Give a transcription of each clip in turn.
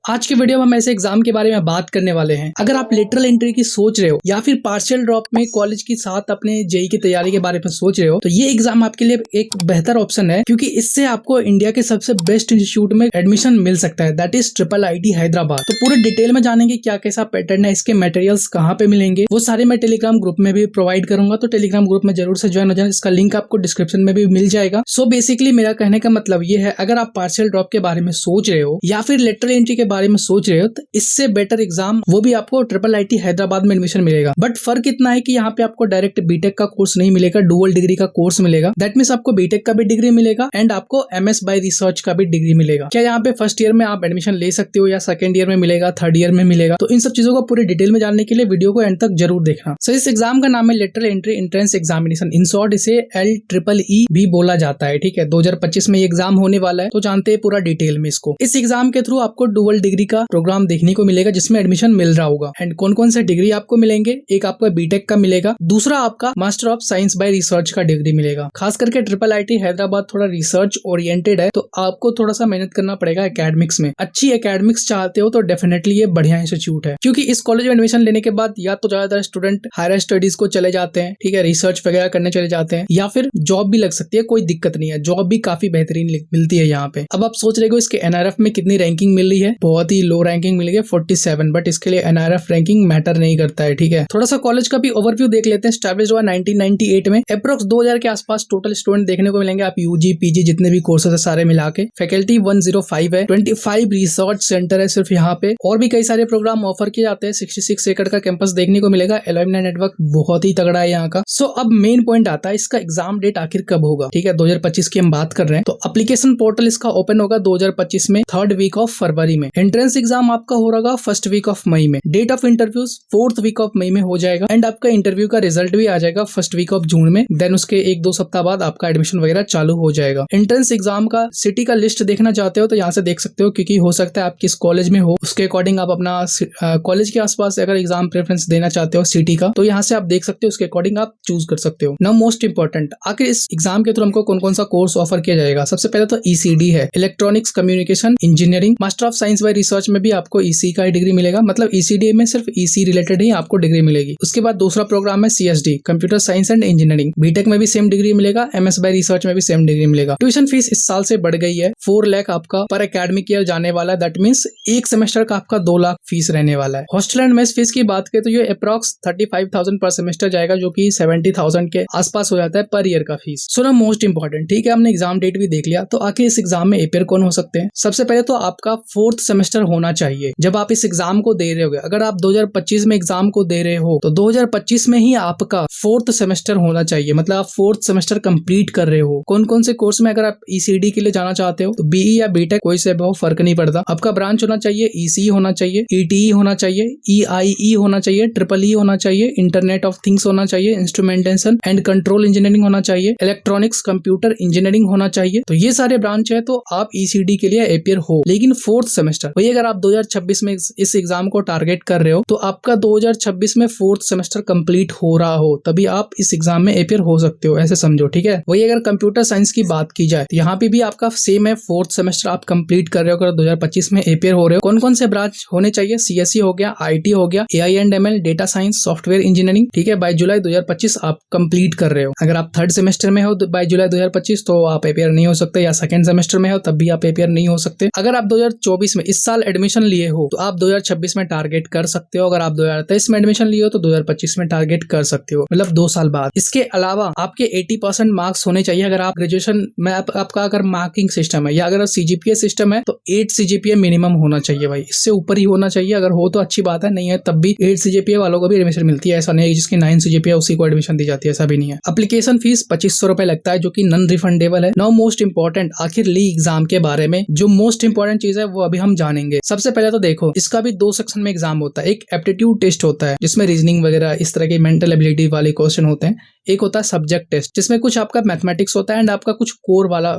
आज के वीडियो में हम ऐसे एग्जाम के बारे में बात करने वाले हैं। अगर आप लेटरल एंट्री की सोच रहे हो या फिर पार्शियल ड्रॉप में कॉलेज के साथ अपने जेई की तैयारी के बारे में सोच रहे हो तो ये एग्जाम आपके लिए एक बेहतर ऑप्शन है, क्योंकि इससे आपको इंडिया के सबसे बेस्ट इंस्टीट्यूट में एडमिशन मिल सकता है, दैट इज IIIT हैदराबाद। तो पूरे डिटेल में जानेंगे क्या कैसा पैटर्न है, इसके मटेरियल्स कहाँ पे मिलेंगे, वो सारे मैं टेलीग्राम ग्रुप में भी प्रोवाइड करूंगा। तो टेलीग्राम ग्रुप में जरूर से ज्वाइन हो जाए, इसका लिंक आपको डिस्क्रिप्शन में भी मिल जाएगा। सो बेसिकली मेरा कहने का मतलब ये है, अगर आप पार्शियल ड्रॉप के बारे में सोच रहे हो या फिर लेटरल एंट्री के बारे में सोच रहे हो तो इससे बेटर एग्जाम वो भी आपको IIIT हैदराबाद में एडमिशन मिलेगा। बट फर्क इतना है कि यहाँ पे आपको डायरेक्ट बीटेक का कोर्स नहीं मिलेगा, डुअल डिग्री का कोर्स मिलेगा। दैट मींस आपको बीटेक का भी डिग्री मिलेगा एंड आपको MS बाय रिसर्च का भी डिग्री मिलेगा। क्या यहाँ पे फर्स्ट ईयर में आप एडमिशन ले सकते हो या सेकंड ईयर में मिलेगा, थर्ड ईयर में मिलेगा? तो इन सब चीजों को पूरे डिटेल में जानने के लिए वीडियो को एंड तक जरूर देखना। सो इस एग्जाम का नाम है lateral entry entrance examination, in short इसे LEEE भी बोला जाता है। ठीक है, 2025 में ये एग्जाम होने वाला है, तो जानते हैं पूरा डिटेल में इसको। इस एग्जाम के थ्रू आपको डुअल डिग्री का प्रोग्राम देखने को मिलेगा जिसमें एडमिशन मिल रहा होगा। एंड कौन कौन से डिग्री आपको मिलेंगे, एक आपका बीटेक का मिलेगा, दूसरा आपका master of science by research का डिग्री मिलेगा। खास करके IIIT हैदराबाद थोड़ा रिसर्च ओरिएंटेड है, तो आपको थोड़ा सा मेहनत करना पड़ेगा एकेडमिक्स में। अच्छी एकेडमिक्स चाहते हो तो डेफिनेटली ये बढ़िया इंस्टीट्यूट है, क्योंकि इस कॉलेज में एडमिशन लेने के बाद या तो ज्यादातर स्टूडेंट हायर स्टडीज को चले जाते हैं, ठीक है, रिसर्च वगैरह करने चले जाते हैं, या फिर जॉब भी लग सकती है, कोई दिक्कत नहीं है, जॉब भी काफी बेहतरीन मिलती है यहाँ पे। अब आप सोच रहे हो इसके NRF में कितनी रैंकिंग मिल रही है, बहुत ही लो रैंकिंग मिल गई 47, बट इसके लिए NRF रैंकिंग मैटर नहीं करता है। ठीक है, थोड़ा सा कॉलेज का भी ओवरव्यू देख लेते हैं। स्टैब्लिश हुआ 1998 में, अप्रोक्स 2000 के आसपास टोटल स्टूडेंट देखने को मिलेंगे। आप UG PG जितने भी कोर्सेज है सारे मिला के, फैकल्टी 105 है, 25 रिसर्च सेंटर है सिर्फ यहाँ पे, और भी कई सारे प्रोग्राम ऑफर किए जाते हैं। 66 एकड़ का कैंपस देखने को मिलेगा, एलुमनाई नेटवर्क बहुत ही तगड़ा है यहाँ का। सो अब मेन पॉइंट आता है, इसका एग्जाम डेट आखिर कब होगा। ठीक है, 2025 की हम बात कर रहे हैं, तो एप्लीकेशन पोर्टल इसका ओपन होगा 2025 में 3rd वीक ऑफ फरवरी में। एंट्रेंस एग्जाम आपका हो रहा 1st वीक ऑफ मई में। Date of interviews 4th week of May में हो जाएगा एंड आपका इंटरव्यू का रिजल्ट भी आ जाएगा 1st वीक ऑफ जून में। देन उसके 1-2 सप्ताह बाद आपका एडमिशन वगैरह चालू हो जाएगा। एंट्रेंस एग्जाम का सिटी का लिस्ट देखना चाहते हो तो यहाँ से देख सकते हो, क्योंकि हो सकता है आप किस कॉलेज में हो उसके अकॉर्डिंग आप अपना कॉलेज के आसपास अगर एग्जाम प्रेफरेंस देना चाहते हो सिटी का, तो यहाँ से आप देख सकते हो, उसके अकॉर्डिंग आप चूज कर सकते हो। नाउ मोस्ट इंपॉर्टेंट, आखिर इस एग्जाम के थ्रू हमको कौन कौन सा कोर्स ऑफर किया जाएगा। सबसे पहले तो ECD है, electronics communication engineering. Master of science by research में भी आपको EC का डिग्री मिलेगा, मतलब ECD में सिर्फ EC रिलेटेड ही आपको डिग्री मिलेगी। उसके बाद दूसरा प्रोग्राम है CSD, computer science and engineering. BTech में भी सेम डिग्री मिलेगा, MS बाय रिसर्च में भी सेम डिग्री मिलेगा। ट्यूशन फीस इस साल से बढ़ गई है, 4 लाख आपका पर एकेडमिक ईयर जाने वाला है। दैट मींस एक सेमेस्टर का आपका 2 लाख फीस रहने वाला है। हॉस्टल एंड मेस फीस की बात करें तो ये अप्रॉक्स 35,000 पर सेमेस्टर जाएगा, जो कि 70,000 के आसपास हो जाता है पर ईयर का फीस। सो ना मोस्ट इंपॉर्टेंट, ठीक है, हमने एग्जाम डेट भी देख लिया, तो आखिर इस एग्जाम में अपियर कौन हो सकते हैं। सबसे पहले तो आपका 4th सेमेस्टर होना चाहिए जब आप इस एग्जाम को दे रहे होगे। अगर आप 2025 में एग्जाम को दे रहे हो तो 2025 में ही आपका 4th सेमेस्टर होना चाहिए, मतलब आप 4th सेमेस्टर कंप्लीट कर रहे हो। कौन कौन से कोर्स में अगर आप ECD के लिए जाना चाहते हो तो BE या BTech कोई से बहुत फर्क नहीं पड़ता। आपका ब्रांच होना चाहिए ECE होना चाहिए, ETE होना चाहिए, EIE होना चाहिए, EEE होना चाहिए, इंटरनेट ऑफ थिंग्स होना चाहिए, इंस्ट्रूमेंटेशन एंड कंट्रोल इंजीनियरिंग होना चाहिए, इलेक्ट्रॉनिक्स कंप्यूटर इंजीनियरिंग होना चाहिए। तो ये सारे ब्रांच है, तो आप ECD के लिए अपियर हो। लेकिन 4th सेमेस्टर वही, अगर आप 2026 में इस एग्जाम को टारगेट कर रहे हो तो आपका 2026 में 4th सेमेस्टर कंप्लीट हो रहा हो तभी आप इस एग्जाम में अपियर हो सकते हो, ऐसे समझो। ठीक है, वही अगर कंप्यूटर साइंस की बात की जाए तो यहाँ पे भी आपका सेम है, 4th सेमेस्टर आप कंप्लीट कर रहे हो अगर 2025 में अपियर हो रहे हो। कौन कौन से ब्रांच होने चाहिए, CSE हो गया, IT हो गया, AI&ML, data science, software engineering. ठीक है, बाय जुलाई 2025 आप कंप्लीट कर रहे हो। अगर आप 3rd सेमेस्टर में हो बाय जुलाई 2025 तो आप अपियर नहीं हो सकते, या 2nd सेमेस्टर में हो तब भी आप अपियर नहीं हो सकते। अगर आप 2024 में इस साल एडमिशन लिए हो तो आप 2026 में टारगेट कर सकते हो। अगर आप 2023 में एडमिशन लिए हो तो 2025 में टारगेट कर सकते हो, मतलब 2 साल बाद। इसके अलावा आपके 80% मार्क्स होने चाहिए। अगर आप ग्रेजुएशन में आपका अगर मार्किंग सिस्टम है या अगर CGPA सिस्टम है तो 8 CGPA मिनिमम होना चाहिए भाई, इससे ऊपर ही होना चाहिए। अगर हो तो अच्छी बात है, नहीं है तब भी 8 CGPA वालों को भी एडमिशन मिलती है। ऐसा नहीं है जिसकी 9 CGPA उसी को एडमिशन दी जाती है, ऐसा भी नहीं है। एप्लीकेशन फीस 2500 रुपए लगता है, जो कि नॉन रिफंडेबल है। नाउ मोस्ट इंपॉर्टेंट, आखिर ली एग्जाम के बारे में जो मोस्ट इंपॉर्टेंट चीज है वो अभी हम जानेंगे। सबसे पहले तो देखो, इसका भी 2 सेक्शन में एग्जाम होता है। एक एप्टीट्यूड टेस्ट होता है जिसमें रीजनिंग वगैरह इस तरह के मेंटल एबिलिटी वाले क्वेश्चन होते हैं। एक होता है सब्जेक्ट टेस्ट जिसमें कुछ आपका मैथमेटिक्स होता है एंड आपका कुछ कोर वाला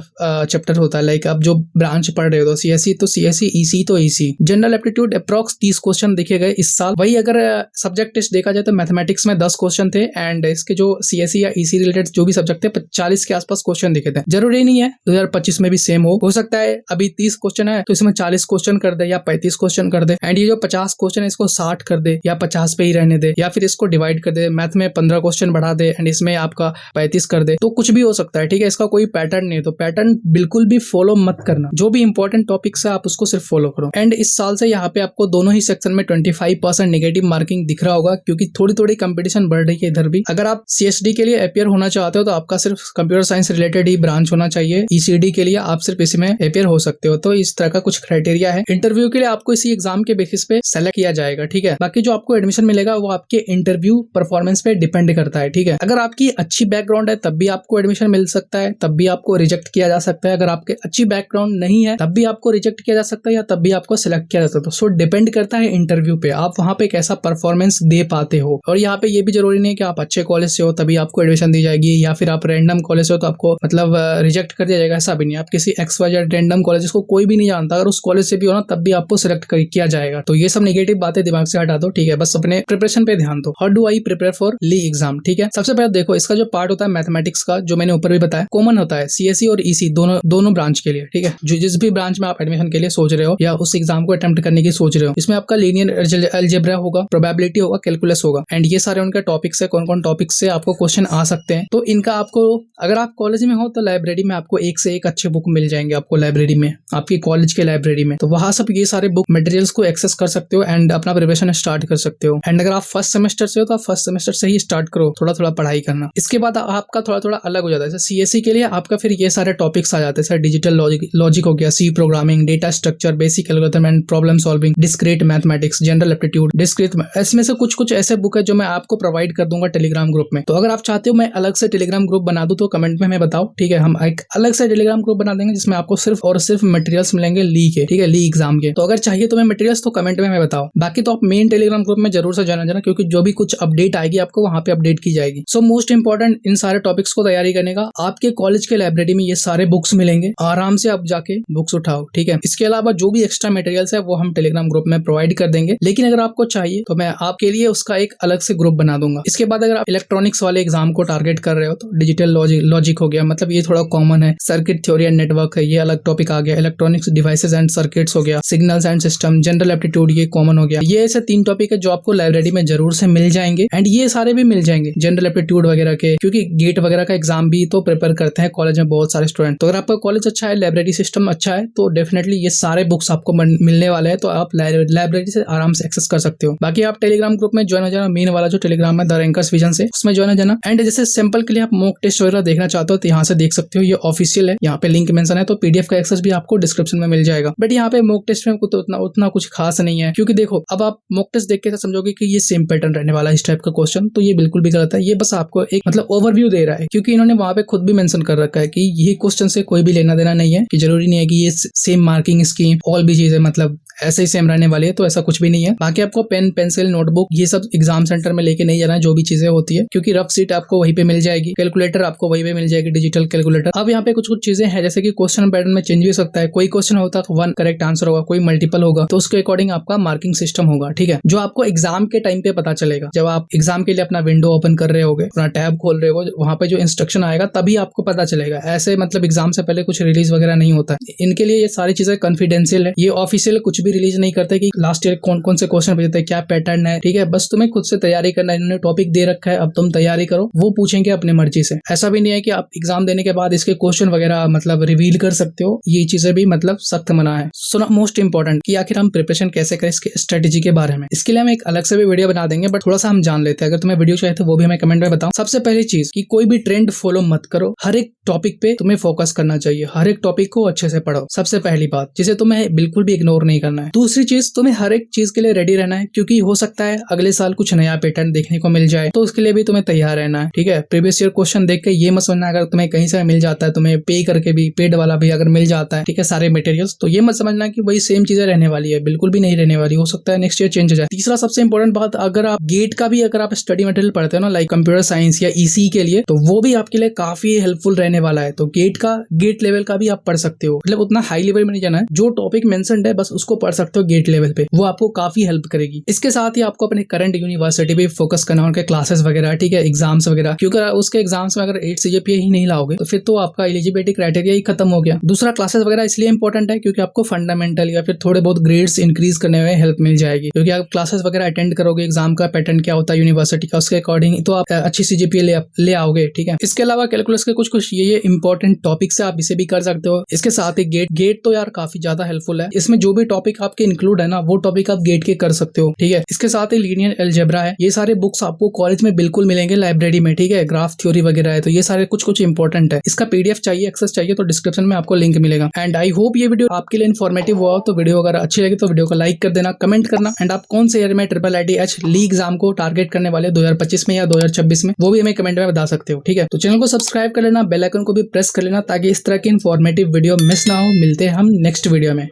चैप्टर होता है। लाइक आप जो ब्रांच पढ़ रहे हो तो CSE तो CSE, EC तो EC। General aptitude approx 30 question देखे गए इस साल। वही अगर सब्जेक्ट टेस्ट देखा जाए तो मैथमेटिक्स में 10 क्वेश्चन थे एंड इसके जो CSE या EC रिलेटेड जो भी सब्जेक्ट थे 40 के आसपास क्वेश्चन दिखे थे। जरूरी नहीं है 2025 में भी सेम हो सकता है। अभी 30 क्वेश्चन है तो इसमें 40 क्वेश्चन क्वेश्चन कर दे या 35 क्वेश्चन कर दे, एंड ये जो 50 क्वेश्चन है इसको 60 कर दे या 50 पे ही रहने दे, या फिर इसको डिवाइड कर दे, मैथ में 15 क्वेश्चन बढ़ा दे एंड इसमें आपका 35 कर दे, तो कुछ भी हो सकता है, ठीक है। इसका कोई पैटर्न नहीं है, तो पैटर्न बिल्कुल भी फॉलो मत करना। जो भी इंपॉर्टेंट टॉपिक्स है आप उसको सिर्फ फॉलो करो। एंड इस साल से यहाँ पे आपको दोनों ही सेक्शन में 25% नेगेटिव मार्किंग दिख रहा होगा, क्योंकि थोड़ी थोड़ी कंपटीशन बढ़ रही है इधर भी। अगर आप CSD के लिए अपियर होना चाहते हो तो आपका सिर्फ कंप्यूटर साइंस रिलेटेड ही ब्रांच होना चाहिए। ECD के लिए आप सिर्फ इसी में अपियर हो सकते हो। तो इस तरह का कुछ क्राइटेरिया है। इंटरव्यू के लिए आपको इसी एग्जाम के बेसिस पे सेलेक्ट किया जाएगा, ठीक है। बाकी जो आपको एडमिशन मिलेगा वो आपके इंटरव्यू परफॉर्मेंस पे डिपेंड करता है, ठीक है। अगर आपकी अच्छी बैकग्राउंड है तब भी आपको एडमिशन मिल सकता है, तब भी आपको रिजेक्ट किया जा सकता है। अगर आपके अच्छी बैकग्राउंड नहीं है तब भी आपको रिजेक्ट किया जा सकता है या तब भी आपको सिलेक्ट किया जा सकता है। सो डिपेंड करता है इंटरव्यू पे, आप वहां पे कैसा परफॉर्मेंस दे पाते हो। और यहाँ पे ये भी जरूरी नहीं है कि आप अच्छे कॉलेज से हो तभी आपको एडमिशन दी जाएगी, या फिर आप रैंडम कॉलेज से हो तो आपको मतलब रिजेक्ट कर दिया जाएगा, ऐसा भी नहीं। आप किसी XYZ रैंडम कॉलेज को कोई भी नहीं जानता, अगर उस कॉलेज से भी हो ना तब भी आपको सिलेक्ट किया जाएगा। तो ये सब नेगेटिव बातें दिमाग से हटा दो, ठीक है। बस अपने प्रिपरेशन पे ध्यान दो। How do I prepare for ली एग्जाम, ठीक है। सबसे पहले देखो, इसका जो पार्ट होता है मैथमेटिक्स का, जो मैंने ऊपर भी बताया, कॉमन होता है CSE और EC दोनों ब्रांच के लिए, ठीक है। जो जिस भी ब्रांच में आप एडमिशन के लिए सोच रहे हो या उस एग्जाम को अटेम्प्ट करने की सोच रहे हो, इसमें आपका लीनियर अलजेब्रा होगा, प्रोबेबिलिटी होगा, कैलकुलस होगा, एंड ये सारे उनके टॉपिक्स है। कौन कौन टॉपिक्स से आपको क्वेश्चन आ सकते हैं, तो इनका आपको, अगर आप कॉलेज में हो तो लाइब्रेरी में आपको एक से एक अच्छे बुक मिल जाएंगे आपको लाइब्रेरी में, आपकी कॉलेज के लाइब्रेरी में। तो वहां सब ये सारे बुक मटेरियल्स को एक्सेस कर सकते हो एंड अपना प्रिपरेशन स्टार्ट कर सकते हो। एंड अगर आप फर्स्ट सेमेस्टर से हो तो आप फर्स्ट सेमेस्टर से ही स्टार्ट करो थोड़ा थोड़ा पढ़ाई करना। इसके बाद आपका थोड़ा थोड़ा अलग हो जाता है। जैसे CSE के लिए आपका फिर ये सारे टॉपिक्स आ जाते हैं, सर डिजिटल लॉजिक हो गया, C programming, data structure, basic algorithm and problem solving, discrete mathematics, general aptitude, discrete. इसमें से कुछ ऐसे बुक है जो मैं आपको प्रोवाइड कर दूंगा टेलीग्राम ग्रुप में। तो अगर आप चाहते हो मैं अलग से टेलीग्राम ग्रुप बना दूं तो कमेंट में हमें बताओ, ठीक है। हम एक अलग से टेलीग्राम ग्रुप बना देंगे जिसमें आपको सिर्फ और सिर्फ मटेरियल्स मिलेंगे ली के, ठीक है, ली एग्जाम के। तो अगर चाहिए तुम्हें मटेरियल्स तो कमेंट में हमें बताओ। बाकी तो आप मेन टेलीग्राम ग्रुप में जरूर से जाना, क्योंकि जो भी कुछ अपडेट आएगी आपको वहां पे अपडेट की जाएगी। सो मोस्ट इंपॉर्टेंट, इन सारे टॉपिक्स को तैयारी करने का आपके कॉलेज के लाइब्रेरी में ये सारे बुक्स मिलेंगे, आराम से आप जाके बुक्स उठाओ, ठीक है। इसके अलावा जो भी एक्स्ट्रा मटेरियल्स है वो हम टेलीग्राम ग्रुप में प्रोवाइड कर देंगे, लेकिन अगर आपको चाहिए तो मैं आपके लिए उसका एक अलग से ग्रुप बना दूंगा। इसके बाद अगर आप इलेक्ट्रॉनिक्स वाले एग्जाम को टारगेट कर रहे हो तो डिजिटल लॉजिक हो गया, मतलब ये थोड़ा कॉमन है। सर्किट थ्योरी एंड नेटवर्क है, ये अलग टॉपिक आ गया। इलेक्ट्रॉनिक्स डिवाइसेस एंड सर्किट्स हो गया, signals and system, general aptitude, ये कॉमन हो गया। ये ऐसे 3 टॉपिक है जो आपको लाइब्रेरी में जरूर से मिल जाएंगे, एंड ये सारे भी मिल जाएंगे जनरल एप्टीट्यूड वगैरह के, क्योंकि गेट वगैरह का एग्जाम भी तो प्रिपेयर करते हैं कॉलेज में बहुत सारे स्टूडेंट। तो अगर आपका कॉलेज अच्छा है, लाइब्रेरी सिस्टम अच्छा है, तो डेफिनेटली ये सारे बुक्स आपको मिलने वाले हैं। तो आप लाइब्रेरी से आराम से एक्सेस कर सकते हो। बाकी आप टेलीग्राम ग्रुप में ज्वाइन हो जाना, मेन वाला जो टेलीग्राम है द रैंकर्स विजन से, उसमें ज्वाइन हो जाना। एंड जैसे सैंपल के लिए आप मॉक टेस्ट वगैरह देखना चाहते हो तो यहाँ से देख सकते हो, ये ऑफिशियल है, यहाँ पे लिंक मेंशन है। तो PDF का एक्सेस भी आपको डिस्क्रिप्शन में मिल जाएगा। बट यहाँ पे मॉक टेस्ट में तो उतना कुछ खास नहीं है, क्योंकि देखो अब आप मॉक टेस्ट देख के तो समझोगे कि ये सेम पैटर्न रहने वाला है इस टाइप का क्वेश्चन, तो ये बिल्कुल भी गलत है। ये बस आपको एक मतलब ओवरव्यू दे रहा है, क्योंकि इन्होंने वहां पे खुद भी मेंशन कर रखा है कि ये क्वेश्चन से कोई भी लेना देना नहीं है, कि जरूरी नहीं है कि ये सेम मार्किंग स्कीम ऑल भी चीजें मतलब ऐसे ही सेम रहने वाली है, तो ऐसा कुछ भी नहीं है। बाकी आपको पेन, पेंसिल, नोटबुक ये सब एग्जाम सेंटर में लेके नहीं जाना है, जो भी चीजें होती है, क्योंकि रफ सीट आपको वहीं पे मिल जाएगी, कैलकुलेटर आपको वहीं पे मिल जाएगी, डिजिटल कैलकुलेटर। अब यहाँ पे कुछ चीजें हैं, जैसे कि क्वेश्चन पैटर्न में चेंज भी हो सकता है। कोई क्वेश्चन होता है तो 1 करेक्ट आंसर होगा, कोई मल्टीपल होगा, तो उसके अकॉर्डिंग आपका मार्किंग सिस्टम होगा, ठीक है, जो आपको एग्जाम के टाइम पे पता चलेगा। जब आप एग्जाम के लिए अपना विंडो ओपन कर रहे होगे, अपना टैब खोल रहे हो, वहां पे जो इंस्ट्रक्शन आएगा तभी आपको पता चलेगा। ऐसे मतलब एग्जाम से पहले कुछ रिलीज वगैरह नहीं होता है। इनके लिए ये सारी चीजें कॉन्फिडेंशियल है, ये ऑफिशियल कुछ भी रिलीज नहीं करते कि लास्ट ईयर कौन कौन से क्वेश्चन पूछते हैं, क्या पैटर्न है, ठीक है। बस तुम्हें खुद से तैयारी करना है, इन्होंने टॉपिक दे रखा है, अब तुम तैयारी करो, वो पूछेंगे अपनी मर्जी से। ऐसा भी नहीं है कि आप एग्जाम देने के बाद इसके क्वेश्चन वगैरह मतलब रिवील कर सकते हो, ये चीजें भी मतलब सख्त मना है। सो मोस्ट इंपॉर्टेंट कि आखिर हम प्रिपरेशन कैसे करें, इसके स्ट्रेटेजी के बारे में, इसके लिए हम एक अलग से भी वीडियो बना देंगे, बट थोड़ा सा हम जान लेते हैं। अगर तुम्हें वीडियो चाहिए तो वो भी हमें कमेंट में बताओ। सबसे पहली चीज कि कोई भी ट्रेंड फॉलो मत करो, हर एक टॉपिक पे तुम्हें फोकस करना चाहिए, हर एक टॉपिक को अच्छे से पढ़ो, सबसे पहली बात, जिसे तुम्हें बिल्कुल भी इग्नोर नहीं करना है। दूसरी चीज, तुम्हें हर एक चीज के लिए रेडी रहना है, क्योंकि हो सकता है अगले साल कुछ नया पैटर्न देखने को मिल जाए, तो उसके लिए भी तुम्हें तैयार रहना है, ठीक है। प्रीवियस ईयर क्वेश्चन देख के ये मत समझना अगर तुम्हें कहीं से मिल जाता है, तुम्हें पे करके भी, पेड वाला भी अगर मिल जाता है, ठीक है, सारे मटेरियल्स, तो ये मत समझना कि वही सेम चीजें रहने वाली है, बिल्कुल भी नहीं रहने वाली, हो सकता है नेक्स्ट ईयर चेंज हो जाए। तीसरा सबसे इंपॉर्टेंट बात, अगर आप गेट का भी अगर आप स्टडी मटेरियल पढ़ते हो ना, लाइक कंप्यूटर साइंस या EC के लिए, तो वो भी आपके लिए काफी हेल्पफुल रहने वाला है। तो गेट लेवल का भी आप पढ़ सकते हो, मतलब उतना हाई लेवल में नहीं जाना है, जो टॉपिक मेंशन्ड है बस उसको पढ़ सकते हो गेट लेवल पे, वो आपको काफी हेल्प करेगी। इसके साथ ही आपको अपने करंट यूनिवर्सिटी पे फोकस करना, उनके क्लासेस वगैरह, ठीक है, एग्जाम्स वगैरह, क्योंकि उसके एग्जाम्स में अगर 8 CGPA ही नहीं लाओगे तो फिर तो आपका एलिजिबिलिटी क्राइटेरिया ही खत्म हो गया। दूसरा, क्लासेस वगैरह इसलिए इंपॉर्टेंट है क्योंकि आपको फंडामेंटल या फिर थोड़े बहुत ग्रेड्स इंक्रीज करने में हेल्प मिल जाएगी, क्योंकि आप क्लासेस वगैरह अटेंड करोगे, एग्जाम का पैटर्न क्या होता है यूनिवर्सिटी का, उसके अकॉर्डिंग तो आप अच्छी CGPA ले आओगे, ठीक है। इसके अलावा कैलकुलस के कुछ ये इंपॉर्टेंट टॉपिक्स है, आप इसे भी कर सकते हो। इसके साथ ही गेट तो यार काफी ज्यादा हेल्पफुल है, इसमें जो भी टॉपिक आपके इंक्लूड है ना, वो टॉपिक आप गेट के कर सकते हो, ठीक है। इसके साथ ही लीनियर अलजेब्रा है, ये सारे बुक्स आपको कॉलेज में बिल्कुल मिलेंगे लाइब्रेरी में, ठीक है। ग्राफ थ्योरी वगैरह है, तो ये सारे कुछ इंपॉर्टेंट है। इसका PDF चाहिए, एक्सेस चाहिए तो डिस्क्रिप्शन में आपको लिंक मिलेगा। एंड आई होप ये वीडियो आपके लिए इन्फॉर्मेटिव हुआ हो। तो वीडियो अगर अच्छी लगी तो वीडियो को लाइक कर देना, कमेंट करना, एंड आप कौन से ईयर में IIIT ली एग्जाम को टारगेट करने वाले 2025 में या 2026 में, वो भी हमें कमेंट में बता सकते हो, ठीक है। तो चैनल को सब्सक्राइब कर लेना, बेल आइकन को भी प्रेस कर लेना ताकि इस तरह की इन्फॉर्मेटिव वीडियो मिस ना हो। मिलते हैं हम नेक्स्ट वीडियो में।